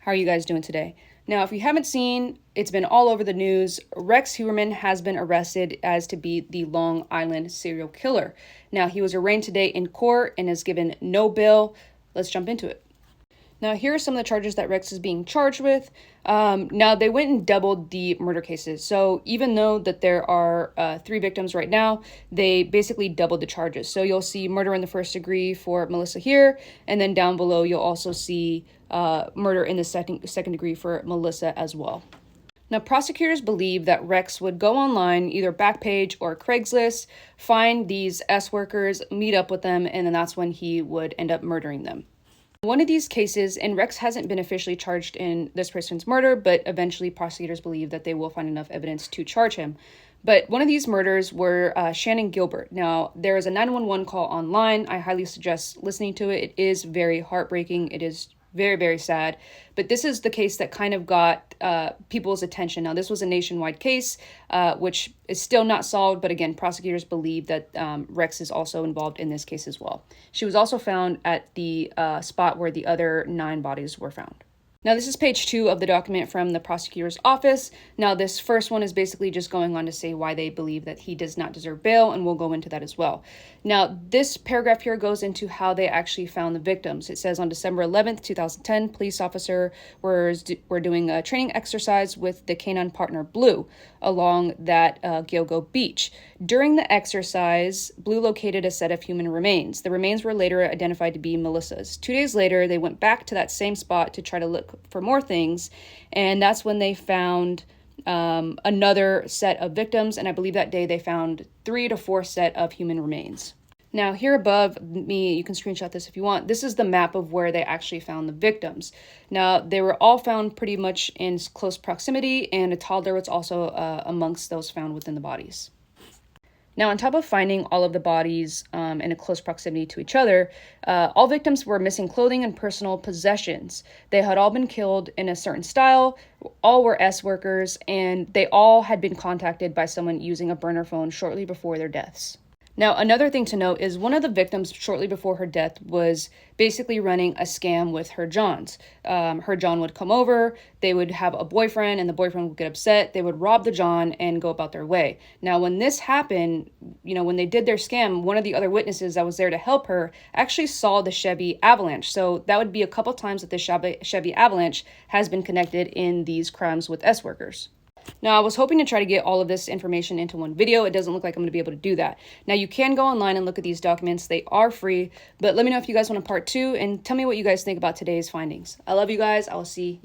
How are you guys doing today? Now, if you haven't seen, it's been all over the news. Rex Heuermann has been arrested as to be the Long Island serial killer. Now, he was arraigned today in court and is given no bail. Let's jump into it. Now, here are some of the charges that Rex is being charged with. Now, they went and doubled the murder cases. So even though that there are 3 victims right now, they basically doubled the charges. So you'll see murder in the first degree for Melissa here, and then down below you'll also see murder in the second degree for Melissa as well. Now, prosecutors believe that Rex would go online, either Backpage or Craigslist, find these S workers, meet up with them, and then that's when he would end up murdering them. One of these cases, and Rex hasn't been officially charged in this person's murder, but eventually prosecutors believe that they will find enough evidence to charge him. But one of these murders were Shannon Gilbert. Now, there is a 911 call online. I highly suggest listening to it. It is very heartbreaking. It is very, very sad. But this is the case that kind of got people's attention. Now, this was a nationwide case, which is still not solved. But again, prosecutors believe that Rex is also involved in this case as well. She was also found at the spot where the other 9 bodies were found. Now, this is page 2 of the document from the prosecutor's office. Now, this first one is basically just going on to say why they believe that he does not deserve bail, and we'll go into that as well. Now, this paragraph here goes into how they actually found the victims. It says on December 11th, 2010, police officer were doing a training exercise with the canine partner Blue along that Gilgo beach. During the exercise, Blue located a set of human remains. The remains were later identified to be Melissa's. 2 days later, they went back to that same spot to try to look for more things, and that's when they found another set of victims, and I believe that day they found 3 to 4 set of human remains. Now, here above me, you can screenshot this if you want. This is the map of where they actually found the victims. Now, they were all found pretty much in close proximity, and a toddler was also amongst those found within the bodies. Now, on top of finding all of the bodies in a close proximity to each other, all victims were missing clothing and personal possessions. They had all been killed in a certain style, all were S workers, and they all had been contacted by someone using a burner phone shortly before their deaths. Now, another thing to note is one of the victims shortly before her death was basically running a scam with her Johns. Her John would come over, they would have a boyfriend, and the boyfriend would get upset. They would rob the John and go about their way. Now, when this happened, when they did their scam, one of the other witnesses that was there to help her actually saw the Chevy Avalanche. So that would be a couple times that the Chevy Avalanche has been connected in these crimes with S workers. Now, I was hoping to try to get all of this information into one video. It doesn't look like I'm going to be able to do that. Now, you can go online and look at these documents. They are free, but let me know if you guys want a part 2 and tell me what you guys think about today's findings. I love you guys. I will see you.